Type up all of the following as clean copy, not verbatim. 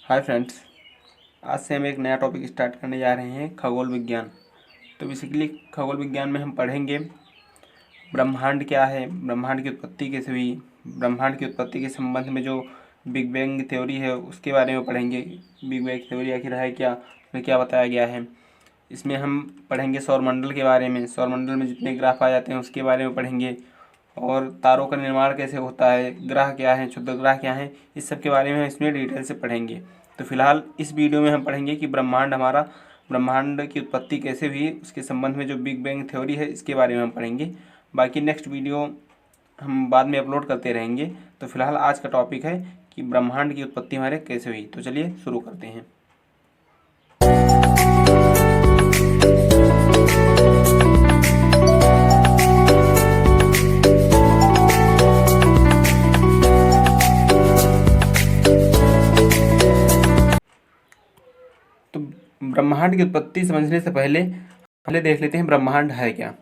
Hi friends, आज से हम एक नया टॉपिक स्टार्ट करने जा रहे हैं, खगोल विज्ञान। तो बेसिकली खगोल विज्ञान में हम पढ़ेंगे ब्रह्मांड क्या है, ब्रह्मांड की उत्पत्ति कैसे हुई, ब्रह्मांड की उत्पत्ति के संबंध में जो बिग बैंग थ्योरी है उसके बारे में पढ़ेंगे। बिग बैंग थ्योरी आखिर है क्या, उसमें क्या बताया गया है। इसमें हम पढ़ेंगे सौरमंडल के बारे में, सौरमंडल में जितने ग्रह पाए जाते हैं उसके बारे में पढ़ेंगे, और तारों का निर्माण कैसे होता है, ग्रह क्या है, क्षुद्र ग्रह क्या है, इस सब के बारे में हम इसमें डिटेल से पढ़ेंगे। तो फिलहाल इस वीडियो में हम पढ़ेंगे कि ब्रह्मांड की उत्पत्ति कैसे हुई, उसके संबंध में जो बिग बैंग थ्योरी है इसके बारे में हम पढ़ेंगे। बाकी नेक्स्ट वीडियो हम बाद में अपलोड करते रहेंगे। तो फिलहाल आज का टॉपिक है कि ब्रह्मांड की उत्पत्ति हमारे कैसे हुई। तो चलिए शुरू करते हैं। तो ब्रह्मांड की उत्पत्ति समझने से पहले देख लेते हैं ब्रह्मांड है क्या।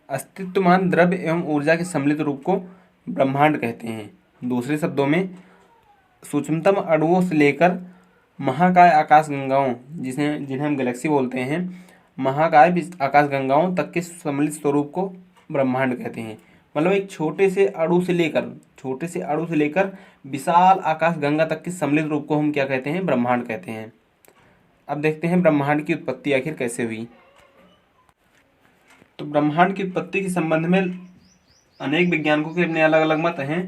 अस्तित्वमान द्रव्य एवं ऊर्जा के सम्मिलित रूप को ब्रह्मांड कहते हैं। दूसरे शब्दों में सूक्ष्मतम अणुओं से लेकर महाकाय आकाशगंगाओं, जिन्हें हम गैलेक्सी बोलते हैं, महाकाय आकाशगंगाओं तक के सम्मिलित स्वरूप को ब्रह्मांड कहते हैं। मतलब एक छोटे से अणु से लेकर विशाल आकाशगंगा तक के सम्मिलित रूप को हम क्या कहते हैं, ब्रह्मांड कहते हैं। अब देखते हैं ब्रह्मांड की उत्पत्ति आखिर कैसे हुई। तो ब्रह्मांड की उत्पत्ति के संबंध में अनेक वैज्ञानिकों के अपने अलग अलग मत हैं।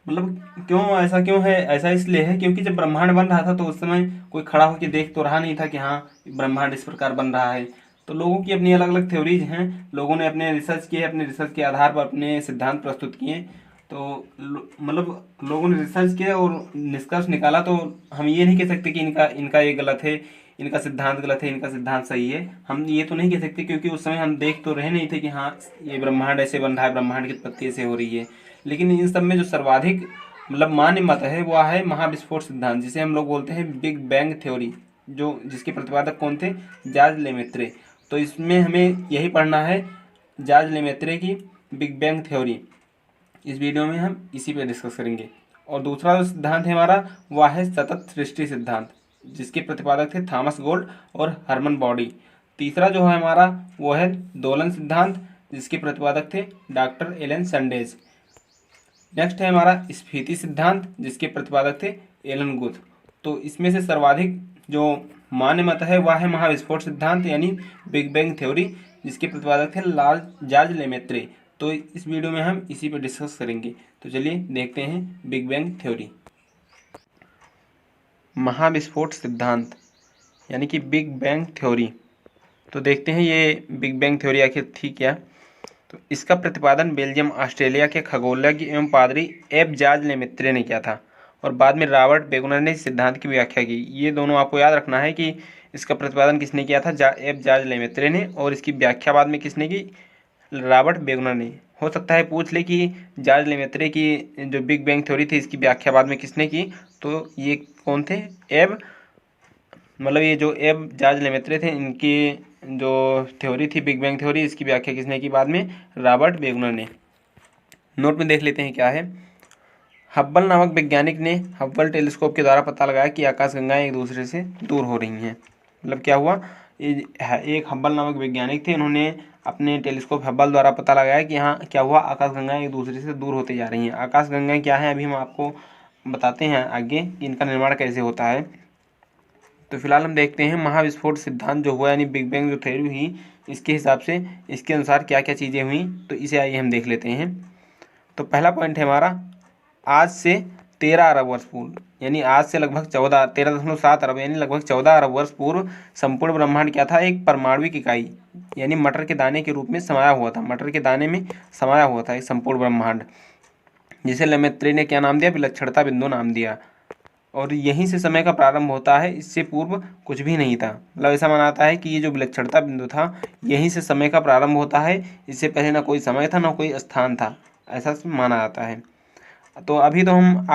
मतलब क्यों है, ऐसा इसलिए है क्योंकि जब ब्रह्मांड बन रहा था तो उस समय कोई खड़ा होकर देख तो रहा नहीं था कि हाँ ब्रह्मांड इस प्रकार बन रहा है। तो लोगों की अपनी अलग अलग थ्योरीज हैं, लोगों ने अपने रिसर्च किए, अपने रिसर्च के आधार पर अपने सिद्धांत प्रस्तुत किए। तो मतलब लोगों ने रिसर्च किया और निष्कर्ष निकाला। तो हम ये नहीं कह सकते कि इनका ये गलत है, इनका सिद्धांत गलत है, इनका सिद्धांत सही है। हम ये तो नहीं कह सकते क्योंकि उस समय हम देख तो रहे नहीं थे कि हाँ ये ब्रह्मांड ऐसे बन रहा है, ब्रह्मांड की उत्पत्ति ऐसे हो रही है। लेकिन इन सब में जो सर्वाधिक मतलब मान्य मत है वह है महाविस्फोट सिद्धांत, जिसे हम लोग बोलते हैं बिग बैंग थ्योरी, जो जिसके प्रतिपादक कौन थे, जॉर्ज लेमेत्रे। तो इसमें हमें यही पढ़ना है, जॉर्ज लेमेत्रे की बिग बैंग थ्योरी। इस वीडियो में हम इसी पे डिस्कस करेंगे। और दूसरा जो सिद्धांत है हमारा वह है सतत सृष्टि सिद्धांत, जिसके प्रतिपादक थे थॉमस गोल्ड और हरमन बॉडी। तीसरा जो है हमारा वो है दोलन सिद्धांत, जिसके प्रतिपादक थे डॉक्टर एलन संडेज। नेक्स्ट है हमारा स्फीति सिद्धांत, जिसके प्रतिपादक थे एलन गुथ। तो इसमें से सर्वाधिक जो मान्य मत है वह है महाविस्फोट सिद्धांत यानी बिग बैंग थ्योरी, जिसके प्रतिपादक थे जॉर्ज लेमेत्रे। तो इस वीडियो में हम इसी पर डिस्कस करेंगे। तो चलिए देखते हैं बिग बैंग थ्योरी। महाविस्फोट सिद्धांत यानी कि बिग बैंग थ्योरी। तो देखते हैं ये बिग बैंग थ्योरी आखिर थी क्या। तो इसका प्रतिपादन बेल्जियम ऑस्ट्रेलिया के खगोलज्ञ एवं पादरी एफ जॉर्ज लेमेत्रे ने किया था, और बाद में रॉबर्ट बेगुनर ने इस सिद्धांत की व्याख्या की। ये दोनों आपको याद रखना है कि इसका प्रतिपादन किसने किया था, एफ जॉर्ज लेमेत्रे ने, और इसकी व्याख्या बाद में किसने की, रॉबर्ट बेगुनर ने। हो सकता है पूछ ले कि जॉर्ज लेमेत्रे की जो बिग बैंग थ्योरी थी इसकी व्याख्या बाद में किसने की। तो ये कौन थे, ये जो एब जॉर्ज लेमेत्रे थे, इनकी जो थ्योरी थी बिग बैंग थ्योरी, इसकी व्याख्या किसने की बाद में, रॉबर्ट बेगुनर ने। नोट में देख लेते हैं क्या है। हब्बल नामक वैज्ञानिक ने हब्बल टेलीस्कोप के द्वारा पता लगाया कि आकाशगंगाएं एक दूसरे से दूर हो रही हैं। मतलब क्या हुआ, एक हब्बल नामक वैज्ञानिक थे, उन्होंने अपने टेलीस्कोप हब्बल द्वारा पता लगाया कि हाँ क्या हुआ, आकाशगंगाएं एक दूसरे से दूर होते जा रही हैं। आकाशगंगाएं क्या हैं अभी हम आपको बताते हैं आगे कि इनका निर्माण कैसे होता है। तो फिलहाल हम देखते हैं महाविस्फोट सिद्धांत जो हुआ यानी बिग बैंग जो थ्योरी हुई, इसके हिसाब से इसके अनुसार क्या क्या चीज़ें हुई, तो इसे आइए हम देख लेते हैं। तो पहला पॉइंट है हमारा, आज से 13 अरब वर्ष पूर्व, यानी आज से लगभग 13.7 अरब यानी लगभग 14 अरब वर्ष पूर्व संपूर्ण ब्रह्मांड क्या था, एक परमाणुविक इकाई यानी मटर के दाने के रूप में समाया हुआ था। मटर के दाने में समाया हुआ था एक संपूर्ण ब्रह्मांड, जिसे लेमेत्रे ने क्या नाम दिया, विलक्षणता बिंदु नाम दिया। और यहीं से समय का प्रारंभ होता है, इससे पूर्व कुछ भी नहीं था। मतलब ऐसा माना जाता है कि ये जो विलक्षणता बिंदु था यहीं से समय का प्रारंभ होता है, इससे पहले ना कोई समय था ना कोई स्थान था, ऐसा माना जाता है। तो अभी तो हम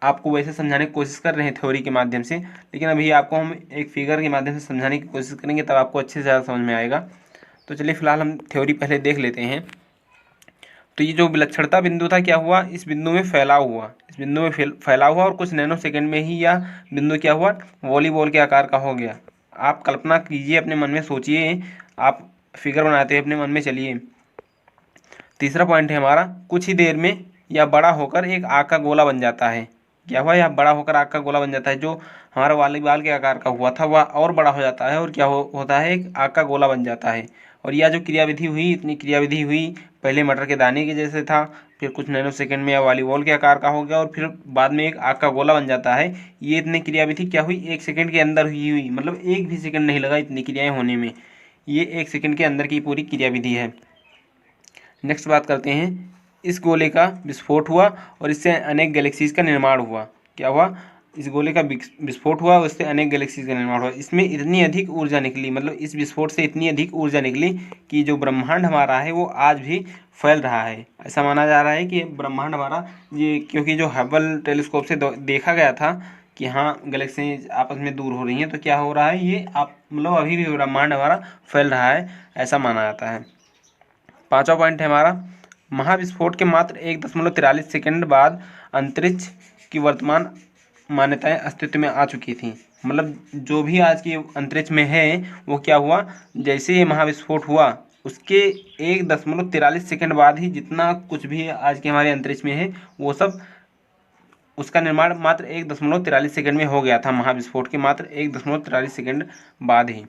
आपको वैसे समझाने की कोशिश कर रहे हैं थ्योरी के माध्यम से, लेकिन अभी आपको हम एक फिगर के माध्यम से समझाने की कोशिश करेंगे, तब आपको अच्छे से ज़्यादा समझ में आएगा। तो चलिए फिलहाल हम थ्योरी पहले देख लेते हैं। तो ये जो विलक्षणता बिंदु था क्या हुआ, इस बिंदु में फैलाव हुआ, इस बिंदु में फैलाव हुआ और कुछ नैनो सेकंड में ही यह बिंदु क्या हुआ, वॉलीबॉल के आकार का हो गया। आप कल्पना कीजिए, अपने मन में सोचिए, आप फिगर बनाते हैं अपने मन में। चलिए तीसरा पॉइंट है हमारा, कुछ ही देर में यह बड़ा होकर एक आग का गोला बन जाता है। क्या हुआ, यह बड़ा होकर आग का गोला बन जाता है। जो हमारा वॉलीबॉल के आकार का हुआ था वह और बड़ा हो जाता है और क्या होता है, एक आग का गोला बन जाता है। और यह जो क्रियाविधि हुई, इतनी क्रियाविधि हुई, पहले मटर के दाने के जैसे था, फिर कुछ नैनो सेकंड में यह वॉलीबॉल के आकार का हो गया और फिर बाद में एक आग का गोला बन जाता है। ये इतनी क्रियाविधि क्या हुई, 1 सेकंड के अंदर हुई, मतलब 1 भी सेकंड नहीं लगा इतनी क्रियाएं होने में। ये 1 सेकंड के अंदर की पूरी क्रियाविधि है। नेक्स्ट बात करते हैं, इस गोले का विस्फोट हुआ और इससे अनेक गैलेक्सीज का निर्माण हुआ। क्या हुआ, इस गोले का विस्फोट हुआ और उससे अनेक गैलेक्सीज का निर्माण हुआ। इसमें इतनी अधिक ऊर्जा निकली, मतलब इस विस्फोट से इतनी अधिक ऊर्जा निकली कि जो ब्रह्मांड हमारा है वो आज भी फैल रहा है। ऐसा माना जा रहा है कि ब्रह्मांड हमारा, ये क्योंकि जो हबल टेलीस्कोप से देखा गया था कि हाँ गैलेक्सी आपस में दूर हो रही हैं, तो क्या हो रहा है, ये आप मतलब अभी भी ब्रह्मांड हमारा फैल रहा है, ऐसा माना जाता है। पांचवा पॉइंट है हमारा, महाविस्फोट के मात्र 1.43 सेकंड बाद अंतरिक्ष की वर्तमान मान्यताएं अस्तित्व में आ चुकी थी। मतलब जो भी आज की अंतरिक्ष में है वो क्या हुआ, जैसे ये महाविस्फोट हुआ उसके 1.43 सेकंड बाद ही जितना कुछ भी आज के हमारे अंतरिक्ष में है वो सब, उसका निर्माण मात्र 1.43 सेकंड में हो गया था। महाविस्फोट के मात्र 1.43 सेकंड बाद ही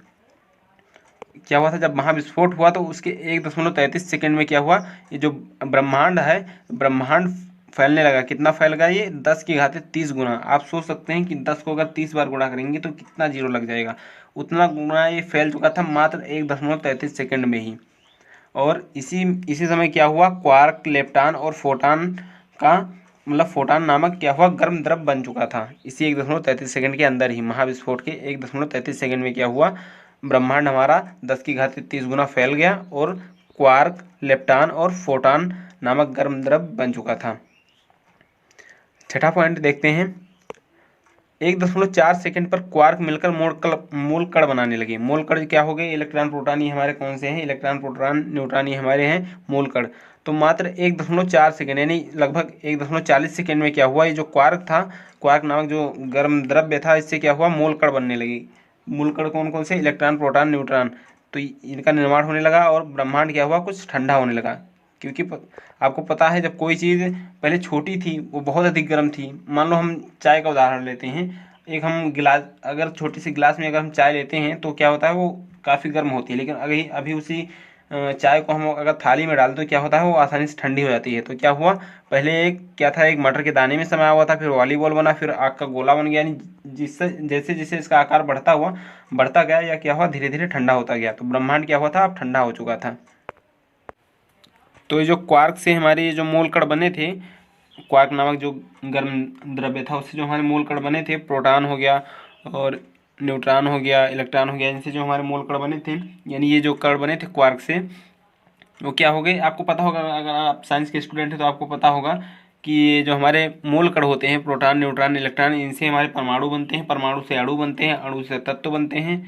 क्या हुआ था, जब महाविस्फोट हुआ तो उसके 1.33 सेकंड में क्या हुआ, ये जो ब्रह्मांड है, ब्रह्मांड फैलने लगा। कितना फैल गया, ये 10⁻30 गुना। आप सोच सकते हैं कि 10 को अगर 30 बार गुणा करेंगे तो कितना जीरो लग जाएगा, उतना गुना ये फैल चुका था मात्र 1.33 सेकंड में ही। और इसी समय क्या हुआ, क्वार्क, लेप्टॉन और फोटॉन का, मतलब फोटॉन नामक क्या हुआ, गर्म द्रव बन चुका था। इसी 1.33 सेकंड के अंदर ही, महाविस्फोट के 1.33 सेकंड में क्या हुआ, ब्रह्मांड हमारा 10⁻30 गुना फैल गया और क्वार्क, लेप्टॉन और फोटॉन नामक गर्म द्रव बन चुका था। छठा पॉइंट देखते हैं, 1.4 सेकंड पर क्वार्क मिलकर मूल कण बनाने लगे। मूल कण क्या हो गए, इलेक्ट्रॉन प्रोटॉन, ये हमारे कौन से हैं, इलेक्ट्रॉन प्रोटॉन न्यूट्रॉन, ये हमारे हैं मूल कण। तो मात्र 1.4 सेकंड यानी लगभग 1.40 सेकंड में क्या हुआ, ये जो क्वार्क था, क्वार्क नामक जो गर्म द्रव्य था, इससे क्या हुआ, मूल कण बनने लगी। मूल कण कौन कौन से, इलेक्ट्रॉन प्रोटॉन न्यूट्रॉन, तो इनका निर्माण होने लगा और ब्रह्मांड क्या हुआ, कुछ ठंडा होने लगा। क्योंकि आपको पता है जब कोई चीज़ पहले छोटी थी वो बहुत अधिक गर्म थी। मान लो हम चाय का उदाहरण लेते हैं, एक हम गिलास, अगर छोटी सी गिलास में अगर हम चाय लेते हैं तो क्या होता है, वो काफ़ी गर्म होती है। लेकिन अभी अभी उसी चाय को हम अगर थाली में डाल दो, क्या होता है, वो आसानी से ठंडी हो जाती है। तो क्या हुआ, पहले एक क्या था, एक मटर के दाने में समाया हुआ था, फिर वॉलीबॉल बना, फिर आग का गोला बन गया। यानी जिससे जैसे जैसे इसका आकार बढ़ता गया या क्या हुआ, धीरे धीरे ठंडा होता गया। तो ब्रह्मांड क्या हुआ था, अब ठंडा हो चुका था। तो ये जो क्वार्क से हमारे ये जो मूल कण बने थे, क्वार्क नामक जो गर्म द्रव्य था उससे जो हमारे मूल कण बने थे, प्रोटॉन हो गया और न्यूट्रॉन हो गया, इलेक्ट्रॉन हो गया, इनसे जो हमारे मूल कण बने थे, यानी ये जो कण बने थे क्वार्क से, वो क्या हो गए, आपको पता होगा, अगर आप साइंस के स्टूडेंट हैं तो आपको पता होगा कि ये जो हमारे मूल कण होते हैं, प्रोटॉन, न्यूट्रॉन, इलेक्ट्रॉन, इनसे हमारे परमाणु बनते हैं, परमाणु से अणु बनते हैं, अणु से तत्व बनते हैं,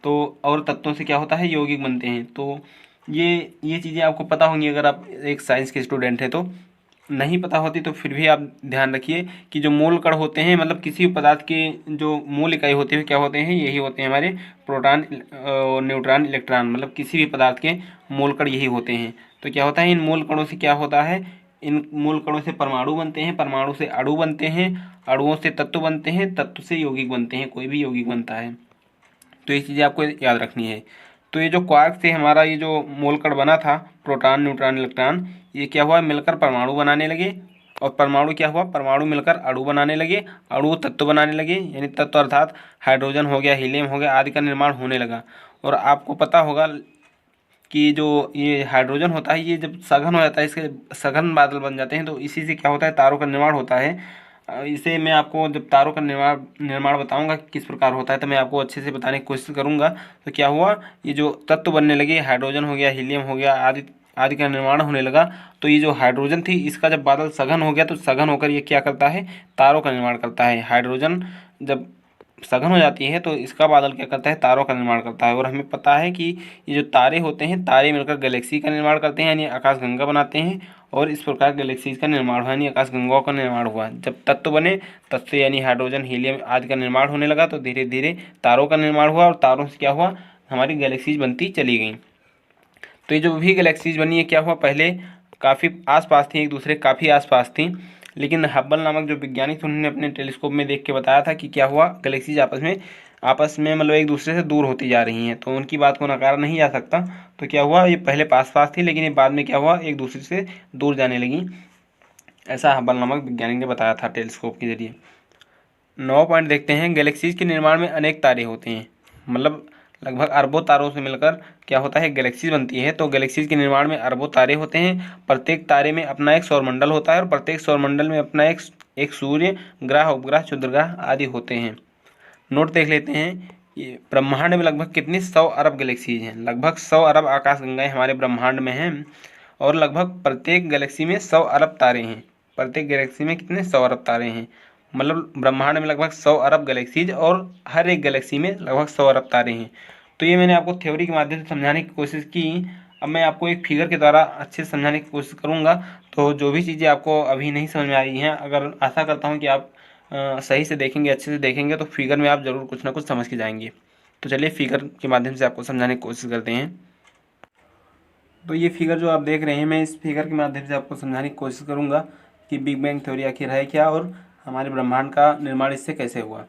तो और तत्वों से क्या होता है, यौगिक बनते हैं। तो ये चीज़ें आपको पता होंगी अगर आप एक साइंस के स्टूडेंट हैं। तो नहीं पता होती तो फिर भी आप ध्यान रखिए कि जो मूल कण होते हैं, मतलब किसी भी पदार्थ के जो मूल इकाई होती है क्या होते हैं, यही होते हैं हमारे प्रोटॉन, न्यूट्रॉन, इलेक्ट्रॉन, मतलब किसी भी पदार्थ के मूल कण यही होते हैं। तो क्या होता है, इन मूल कणों से क्या होता है, इन मूल कणों से परमाणु बनते हैं, परमाणु से अणु बनते हैं, अणुओं से तत्व बनते हैं, तत्व से यौगिक बनते हैं, कोई भी यौगिक बनता है। तो ये चीज़ें आपको याद रखनी है। तो ये जो क्वार्क से हमारा ये जो मूल कण बना था, प्रोटॉन, न्यूट्रॉन, इलेक्ट्रॉन, ये क्या हुआ, मिलकर परमाणु बनाने लगे और परमाणु क्या हुआ, परमाणु मिलकर अणु बनाने लगे, अणु तत्व बनाने लगे, यानी तत्व अर्थात हाइड्रोजन हो गया, हीलियम हो गया आदि का निर्माण होने लगा। और आपको पता होगा कि जो ये हाइड्रोजन होता है, ये जब सघन हो जाता है, इसके सघन बादल बन जाते हैं, तो इसी से क्या होता है, तारों का निर्माण होता है। इसे मैं आपको जब तारों का निर्माण बताऊंगा किस प्रकार होता है तो मैं आपको अच्छे से बताने की कोशिश करूंगा। तो क्या हुआ, ये जो तत्व बनने लगे, हाइड्रोजन हो गया, हीलियम हो गया आदि आदि का निर्माण होने लगा। तो ये जो हाइड्रोजन थी, इसका जब बादल सघन हो गया तो सघन होकर ये क्या करता है, तारों का निर्माण करता है। हाइड्रोजन जब सघन हो जाती है तो इसका बादल क्या करता है, तारों का निर्माण करता है। और हमें पता है कि ये जो तारे होते हैं, तारे मिलकर गैलेक्सी का निर्माण करते हैं, यानी आकाशगंगा बनाते हैं। और इस प्रकार गैलेक्सीज का निर्माण हुआ, यानी आकाशगंगाओं का निर्माण हुआ। जब तत्व बने, तत्व यानी हाइड्रोजन, हीलियम आदि का निर्माण होने लगा, तो धीरे धीरे तारों का निर्माण हुआ और तारों से क्या हुआ, हमारी गैलेक्सीज बनती चली गई। तो ये जो भी गैलेक्सीज बनी है, क्या हुआ, पहले काफ़ी आसपास थी, एक दूसरे काफ़ी आसपास थी, लेकिन हब्बल नामक जो वैज्ञानिक थे उन्होंने अपने टेलीस्कोप में देख के बताया था कि क्या हुआ, गैलेक्सीज आपस में मतलब एक दूसरे से दूर होती जा रही हैं। तो उनकी बात को नकारा नहीं जा सकता। तो क्या हुआ, ये पहले पास पास थी, लेकिन ये बाद में क्या हुआ, एक दूसरे से दूर जाने लगी। ऐसा हब्बल नामक वैज्ञानिक ने बताया था टेलीस्कोप के जरिए। 9 पॉइंट देखते हैं। गैलेक्सीज के निर्माण में अनेक तारे होते हैं, मतलब लगभग अरबों तारों से मिलकर क्या होता है, गैलेक्सीज बनती है। तो गैलेक्सीज के निर्माण में अरबों तारे होते हैं। प्रत्येक तारे में अपना एक सौरमंडल होता है और प्रत्येक सौरमंडल में अपना एक सूर्य, ग्रह, उपग्रह, क्षुद्रग्रह आदि होते हैं। नोट देख लेते हैं। ये ब्रह्मांड में लगभग कितनी 100 अरब गैलेक्सीज हैं। लगभग 100 अरब आकाशगंगाएं हमारे ब्रह्मांड में हैं और लगभग प्रत्येक गैलेक्सी में 100 अरब तारे हैं। प्रत्येक गैलेक्सी में कितने, 100 अरब तारे हैं। मतलब ब्रह्मांड में लगभग 100 अरब गैलेक्सीज और हर एक गैलेक्सी में लगभग 100 अरब तारे हैं। तो ये मैंने आपको थ्योरी के माध्यम से समझाने की कोशिश की। अब मैं आपको एक फिगर के द्वारा अच्छे से समझाने की कोशिश करूँगा। तो जो भी चीज़ें आपको अभी नहीं समझ में आ रही हैं, अगर आशा करता हूँ कि आप सही से देखेंगे, अच्छे से देखेंगे, तो फिगर में आप ज़रूर कुछ ना कुछ समझ के जाएंगे। तो चलिए फिगर के माध्यम से आपको समझाने की कोशिश करते हैं। तो ये फिगर जो आप देख रहे हैं, मैं इस फिगर के माध्यम से आपको समझाने की कोशिश करूँगा कि बिग बैंग थ्योरी आखिर है क्या और हमारे ब्रह्मांड का निर्माण इससे कैसे हुआ।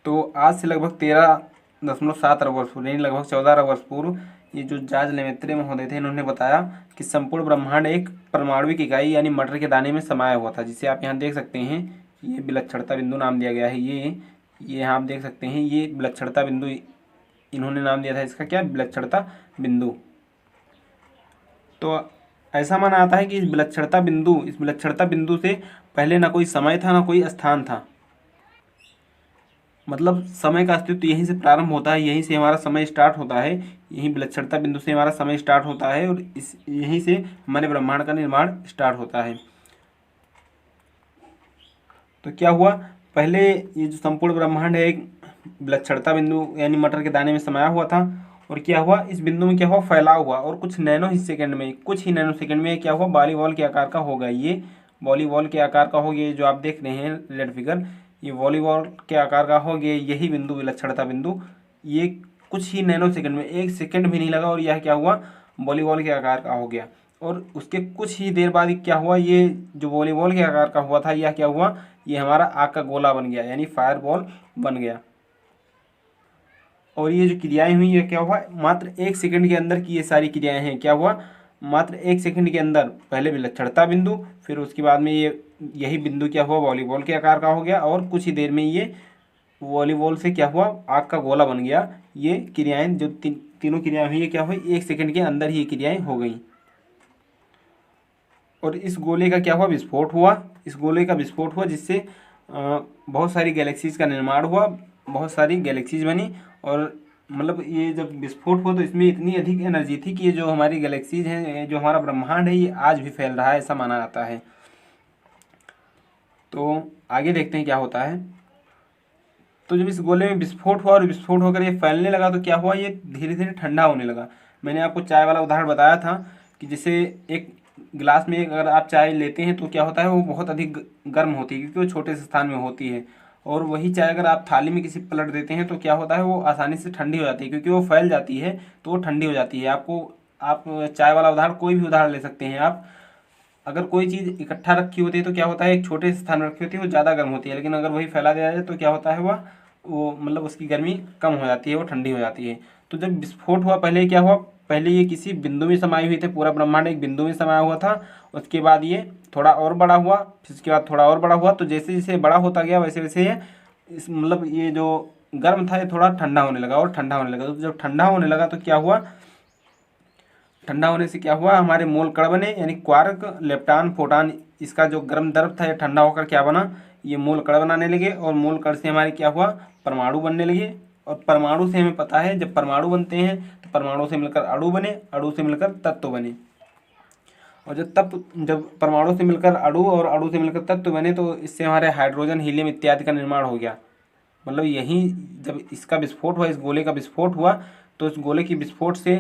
तो आज से लगभग 13.7 अरब वर्ष पूर्व, यानी लगभग 14 अरब वर्ष पूर्व, ये जो जॉर्ज लेमेत्रे महोदय थे, इन्होंने बताया कि संपूर्ण ब्रह्मांड एक परमाणुविक इकाई यानी मटर के दाने में समाया हुआ था, जिसे आप यहाँ देख सकते हैं। ये विलक्षणता बिंदु नाम दिया गया है। ये यहाँ आप देख सकते हैं, ये विलक्षणता बिंदु इन्होंने नाम दिया था इसका, क्या, विलक्षणता बिंदु। तो ऐसा माना आता है कि इस विलक्षणता बिंदु से पहले ना कोई समय था ना कोई स्थान था। मतलब समय का अस्तित्व यहीं से प्रारंभ होता है, यहीं से हमारा समय स्टार्ट होता है, यहीं विलक्षणता बिंदु से हमारा समय स्टार्ट होता है और इस यहीं से हमारे ब्रह्मांड का निर्माण स्टार्ट होता है। तो क्या हुआ, पहले ये जो संपूर्ण ब्रह्मांड है एक विलक्षणता बिंदु यानी मटर के दाने में समाया हुआ था। और क्या हुआ, इस बिंदु में क्या हुआ, फैलाव हुआ और कुछ सेकंड में, कुछ ही नैनो सेकंड में क्या हुआ, वॉलीबॉल के आकार का हो गया। ये वॉलीबॉल के आकार का हो गया, जो आप देख रहे हैं रेड फिगर, ये वॉलीबॉल के आकार का हो गया। यही बिंदु विलक्षणता बिंदु, ये कुछ ही नैनो सेकंड में, 1 सेकंड भी नहीं लगा और यह क्या हुआ, वॉलीबॉल के आकार का हो गया। और उसके कुछ ही देर बाद क्या हुआ, ये जो वॉलीबॉल के आकार का हुआ था, यह क्या हुआ, ये हमारा आग का गोला बन गया, यानी फायर बॉल बन गया। और ये जो क्रियाएं हुई, ये क्या हुआ, मात्र 1 सेकंड के अंदर की ये सारी क्रियाएं हैं। क्या हुआ, मात्र 1 सेकंड के अंदर पहले विलक्षणता बिंदु, फिर उसके बाद में यही बिंदु क्या हुआ, वॉलीबॉल के आकार का हो गया और कुछ ही देर में ये वॉलीबॉल से क्या हुआ, आग का गोला बन गया। ये क्रियाएं जो तीनों क्रियाएं हुई, ये क्या हुई, 1 सेकंड के अंदर ही क्रियाएं हो गई। और इस गोले का क्या हुआ, विस्फोट हुआ। इस गोले का विस्फोट हुआ जिससे बहुत सारी गैलेक्सीज का निर्माण हुआ, बहुत सारी गैलेक्सीज बनी। और मतलब ये जब विस्फोट हुआ तो इसमें इतनी अधिक एनर्जी थी कि ये जो हमारी गैलेक्सीज हैं, जो हमारा ब्रह्मांड है, ये आज भी फैल रहा है, ऐसा माना जाता है। तो आगे देखते हैं क्या होता है। तो जब इस गोले में विस्फोट हुआ और विस्फोट होकर ये फैलने लगा, तो क्या हुआ, ये धीरे धीरे ठंडा होने लगा। मैंने आपको चाय वाला उदाहरण बताया था कि जैसे एक गिलास में अगर आप चाय लेते हैं तो क्या होता है, वो बहुत अधिक गर्म होती है क्योंकि वो छोटे से स्थान में होती है। और वही चाय अगर आप थाली में किसी पलट देते हैं तो क्या होता है, वो आसानी से ठंडी हो जाती है, क्योंकि वो फैल जाती है तो वो ठंडी हो जाती है। आप चाय वाला उदाहरण, कोई भी उदाहरण ले सकते हैं आप। अगर कोई चीज़ इकट्ठा रखी होती है तो क्या होता है, एक छोटे से स्थान में रखी होती है, वो ज़्यादा गर्म होती है, लेकिन अगर वही फैला दिया जाए तो क्या होता है, वो मतलब उसकी गर्मी कम हो जाती है, वो ठंडी हो जाती है। तो जब विस्फोट हुआ, पहले क्या हुआ, पहले ये किसी बिंदु में समाये हुए थे, पूरा ब्रह्मांड एक बिंदु में समाया हुआ था। उसके बाद ये थोड़ा और बड़ा हुआ, फिर उसके बाद थोड़ा और बड़ा हुआ। तो जैसे जैसे बड़ा होता गया वैसे वैसे ये इस मतलब ये जो गर्म था ये थोड़ा ठंडा होने लगा और ठंडा होने लगा। तो जब ठंडा होने लगा तो क्या हुआ, ठंडा होने से क्या हुआ, हमारे मोल कण बने, यानी क्वार्क, लेप्टॉन, फोटॉन। इसका जो गर्म द्रव था ये ठंडा होकर क्या बना, ये मोल कण बनाने लगे और मोल कण से हमारे क्या हुआ, परमाणु बनने लगे। और परमाणु से हमें पता है जब परमाणु बनते हैं तो परमाणु से मिलकर अणु बने, अणु से मिलकर तत्व बने। और जब परमाणु से मिलकर अणु और अणु से मिलकर तत्व बने तो इससे हमारे हाइड्रोजन, हीलियम इत्यादि का निर्माण हो गया। मतलब यहीं जब इसका विस्फोट हुआ, इस गोले का विस्फोट हुआ, तो इस गोले के विस्फोट से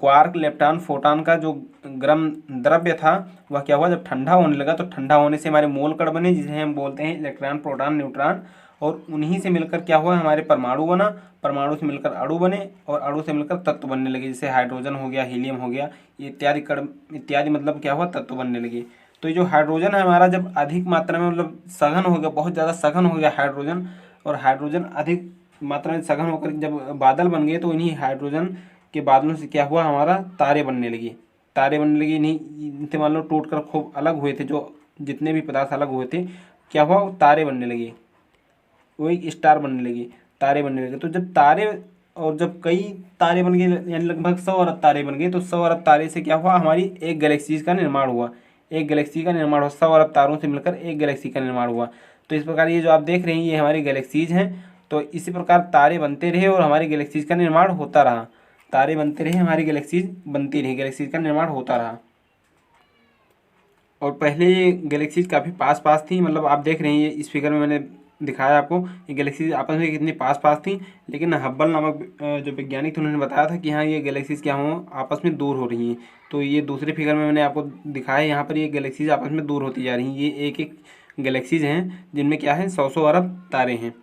क्वार्क, लेप्टॉन, फोटॉन का जो गर्म द्रव्य था वह क्या हुआ, जब ठंडा होने लगा तो ठंडा होने से हमारे मोल कण बने, जिसे हम बोलते हैं इलेक्ट्रॉन, प्रोटॉन, न्यूट्रॉन, और उन्हीं से मिलकर क्या हुआ, हमारे परमाणु बना, परमाणु से मिलकर अणु बने, और अणु से मिलकर तत्व बनने लगे, जैसे हाइड्रोजन हो गया, हीलियम हो गया, ये इत्यादि कण इत्यादि, मतलब क्या हुआ, तत्व बनने लगे। तो ये जो हाइड्रोजन है हमारा, जब अधिक मात्रा में मतलब सघन हो गया, बहुत ज़्यादा सघन हो गया हाइड्रोजन, और हाइड्रोजन अधिक मात्रा में सघन होकर जब बादल बन गए, तो इन्हीं हाइड्रोजन के बादलों से क्या हुआ, हमारा तारे बनने लगे। तारे बनने लगे, इन्हीं इनसे मान लो टूट कर खूब अलग हुए थे, जो जितने भी पदार्थ अलग हुए थे, क्या हुआ, वो तारे बनने लगे, वो एक स्टार बनने लगे, तारे बनने लगे। तो जब तारे, और जब कई तारे बन गए, यानी लगभग 100 अरब तारे बन गए, तो 100 अरब तारे से क्या हुआ, हमारी एक गैलेक्सीज का निर्माण हुआ, एक गैलेक्सी का निर्माण हुआ, 100 अरब तारों से मिलकर एक गैलेक्सी का निर्माण हुआ। तो इस प्रकार ये जो आप देख रहे हैं ये हमारी गैलेक्सीज हैं। तो इसी प्रकार तारे बनते रहे और हमारी गैलेक्सीज का निर्माण होता रहा, तारे बनते रहे, हमारी गैलेक्सीज बनती रही, गैलेक्सीज का निर्माण होता रहा। और पहले ये गैलेक्सीज काफ़ी पास पास थी, मतलब आप देख रहे हैं ये इस फिगर में मैंने दिखाया आपको, ये गैलेक्सीज आपस में कितनी पास पास थी, लेकिन हब्बल नामक जो वैज्ञानिक थे उन्होंने बताया था कि हाँ ये गैलेक्सीज क्या हों, आपस में दूर हो रही हैं। तो ये दूसरे फिगर में मैंने आपको दिखाया, यहाँ पर ये गैलेक्सीज आपस में दूर होती जा रही हैं। ये एक एक गैलेक्सीज हैं जिनमें क्या है, 100 अरब तारे हैं,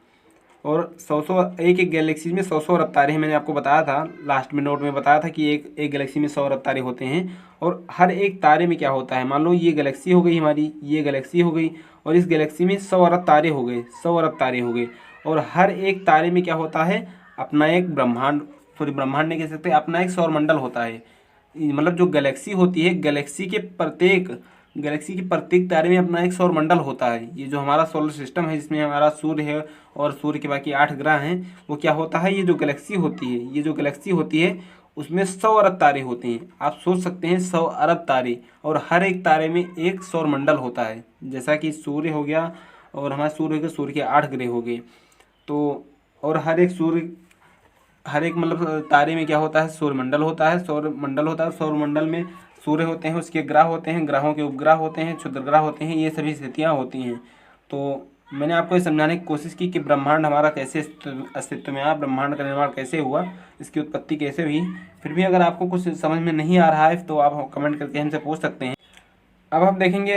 और 100 एक एक गैलेक्सी में 100 अरब तारे हैं। मैंने आपको बताया था, लास्ट में नोट में बताया था कि एक एक गैलेक्सी में 100 अरब तारे होते हैं, और हर एक तारे में क्या होता है, मान लो ये गैलेक्सी हो गई हमारी, ये गैलेक्सी हो गई, और इस गैलेक्सी में 100 अरब तारे हो गए, 100 अरब तारे हो गए, और हर एक तारे में क्या होता है, अपना एक ब्रह्मांड, सॉरी ब्रह्मांड नहीं कह सकते, अपना एक सौरमंडल होता है। मतलब जो गैलेक्सी होती है, गैलेक्सी के प्रत्येक तारे में अपना एक सौर मंडल होता है। ये जो हमारा सोलर सिस्टम है, जिसमें हमारा सूर्य है और सूर्य के बाकी 8 ग्रह हैं, वो क्या होता है, ये जो गैलेक्सी होती है, ये जो गैलेक्सी होती है उसमें 100 अरब तारे होते हैं। आप सोच सकते हैं 100 अरब तारे, और हर एक तारे में एक सौर मंडल होता है, जैसा कि सूर्य हो गया, और हमारा सूर्य हो गया, सूर्य के 8 ग्रह हो गए। तो और हर एक मतलब तारे में क्या होता है, सौरमंडल होता है, सौरमंडल होता है, सौरमंडल में सूर्य होते हैं, उसके ग्रह होते हैं, ग्रहों के उपग्रह होते हैं, क्षुद्र ग्रह होते हैं, ये सभी स्थितियाँ होती हैं। तो मैंने आपको ये समझाने की कोशिश की कि ब्रह्मांड हमारा कैसे अस्तित्व में आया, ब्रह्मांड का निर्माण कैसे हुआ, इसकी उत्पत्ति कैसे हुई। फिर भी अगर आपको कुछ समझ में नहीं आ रहा है तो आप कमेंट करके हमसे पूछ सकते हैं। अब हम देखेंगे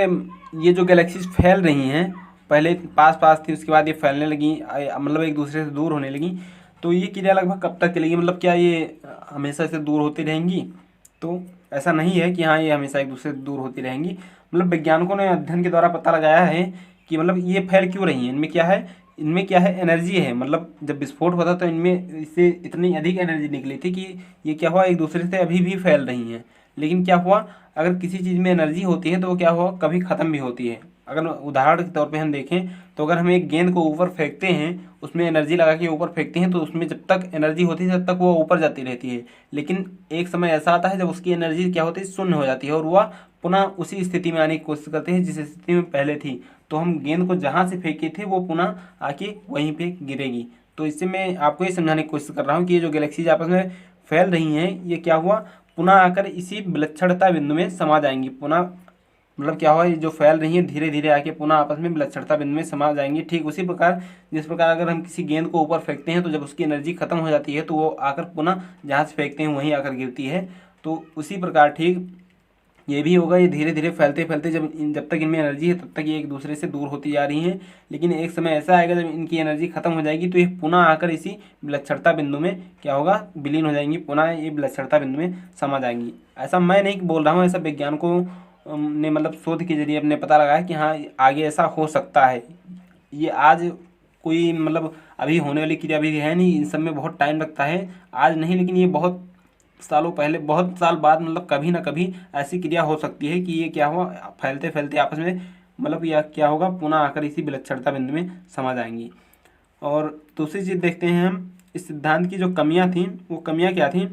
ये जो गैलेक्सीज फैल रही हैं, पहले पास पास थी, उसके बाद ये फैलने लगी, मतलब एक दूसरे से दूर होने लगी। तो ये क्रिया लगभग कब तक चलेगी, मतलब क्या ये हमेशा से दूर होती रहेंगी? तो ऐसा नहीं है कि हाँ ये हमेशा एक दूसरे से दूर होती रहेंगी। मतलब वैज्ञानिकों ने अध्ययन के द्वारा पता लगाया है कि मतलब ये फैल क्यों रही हैं, इनमें क्या है, एनर्जी है। मतलब जब विस्फोट हुआ था तो इनमें इससे इतनी अधिक एनर्जी निकली थी कि ये क्या हुआ, एक दूसरे से अभी भी फैल रही हैं। लेकिन क्या हुआ, अगर किसी चीज़ में एनर्जी होती है तो वो क्या हुआ, कभी ख़त्म भी होती है। अगर उदाहरण के तौर पे हम देखें तो अगर हम एक गेंद को ऊपर फेंकते हैं, उसमें एनर्जी लगा के ऊपर फेंकते हैं, तो उसमें जब तक एनर्जी होती है तब तक वो ऊपर जाती रहती है। लेकिन एक समय ऐसा आता है जब उसकी एनर्जी क्या होती है, शून्य हो जाती है, और वह पुनः उसी स्थिति में आने की कोशिश करते हैं जिस स्थिति में पहले थी। तो हम गेंद को जहाँ से फेंके थे वो पुनः आके वहीं पे गिरेगी। तो इससे मैं आपको ये समझाने की कोशिश कर रहा हूँ कि ये जो गैलेक्सीज आपस में फैल रही हैं, ये क्या हुआ, पुनः आकर इसी विलक्षणता बिंदु में समा जाएंगी। पुनः मतलब क्या हुआ, ये जो फैल रही है धीरे धीरे आके पुनः आपस में विलक्षणता बिंदु में समा जाएंगी। ठीक उसी प्रकार जिस प्रकार अगर हम किसी गेंद को ऊपर फेंकते हैं तो जब उसकी एनर्जी खत्म हो जाती है तो वो आकर पुनः जहाँ से फेंकते हैं वहीं आकर गिरती है। तो उसी प्रकार ठीक ये भी होगा, ये धीरे धीरे फैलते फैलते जब तक इनमें एनर्जी है तब तक ये एक दूसरे से दूर होती जा रही हैं। लेकिन एक समय ऐसा आएगा जब इनकी एनर्जी खत्म हो जाएगी तो ये पुनः आकर इसी विलक्षणता बिंदु में क्या होगा, विलीन हो जाएंगी, पुनः ये विलक्षणता बिंदु में समा जाएंगी। ऐसा मैं नहीं बोल रहा हूँ, ऐसा वैज्ञानिकों ने मतलब शोध के जरिए अपने पता लगाया कि हाँ आगे ऐसा हो सकता है। ये आज कोई मतलब अभी होने वाली क्रिया भी है नहीं, इन सब में बहुत टाइम लगता है, आज नहीं, लेकिन ये बहुत सालों पहले, बहुत साल बाद मतलब कभी ना कभी ऐसी क्रिया हो सकती है कि ये क्या हुआ, फैलते फैलते आपस में मतलब यह क्या होगा, पुनः आकर इसी विलक्षणता बिंदु में समा जाएंगी। और दूसरी चीज़ देखते हैं हम, इस सिद्धांत की जो कमियां थी वो कमियां क्या थी।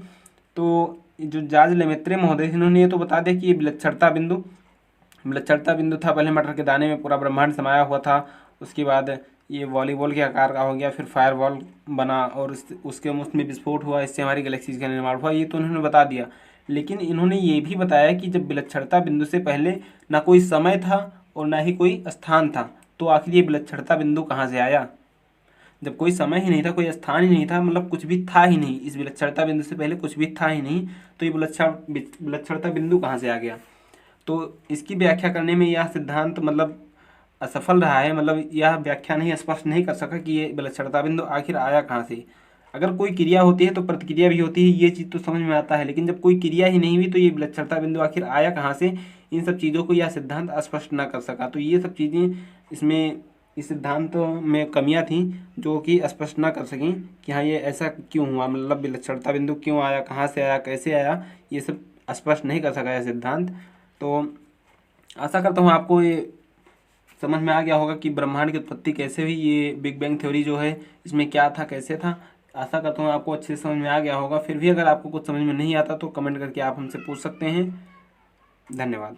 तो जो जॉर्ज लेमेत्रे महोदय थे इन्होंने ये तो बता दिया कि ये विलक्षणता बिंदु था, पहले मटर के दाने में पूरा ब्रह्मांड समाया हुआ था। उसके बाद ये वॉलीबॉल के आकार का हो गया, फिर फायरबॉल बना और उसके उसमें विस्फोट हुआ, इससे हमारी गैलेक्सीज का निर्माण हुआ, ये तो उन्होंने बता दिया। लेकिन इन्होंने ये भी बताया कि जब विलक्षणता बिंदु से पहले ना कोई समय था और ना ही कोई स्थान था, तो आखिर ये विलक्षणता बिंदु कहाँ से आया। जब कोई समय ही नहीं था, कोई स्थान ही नहीं था, मतलब कुछ भी था ही नहीं, इस विलक्षणता बिंदु से पहले कुछ भी था ही नहीं, तो ये विलक्षणता बिंदु कहाँ से आ गया। तो इसकी व्याख्या करने में यह सिद्धांत मतलब असफल रहा है, मतलब यह व्याख्या नहीं स्पष्ट नहीं कर सका कि ये विलक्षणता बिंदु आखिर आया कहाँ से। अगर कोई क्रिया होती है तो प्रतिक्रिया भी होती है, ये चीज़ तो समझ में आता है, लेकिन जब कोई क्रिया ही नहीं हुई तो ये विलक्षणता बिंदु आखिर आया कहाँ से, इन सब चीज़ों को यह सिद्धांत स्पष्ट ना कर सका। तो ये सब चीज़ें इसमें इस सिद्धांत में कमियां थी जो कि स्पष्ट ना कर सकें कि हाँ ये ऐसा क्यों हुआ, मतलब विलक्षणता बिंदु क्यों आया, कहाँ से आया, कैसे आया, ये सब स्पष्ट नहीं कर सका यह सिद्धांत। तो आशा करता हूँ आपको ये समझ में आ गया होगा कि ब्रह्मांड की उत्पत्ति कैसे हुई, ये बिग बैंग थ्योरी जो है इसमें क्या था, कैसे था। आशा करता हूँ आपको अच्छे से समझ में आ गया होगा। फिर भी अगर आपको कुछ समझ में नहीं आता तो कमेंट करके आप हमसे पूछ सकते हैं। धन्यवाद।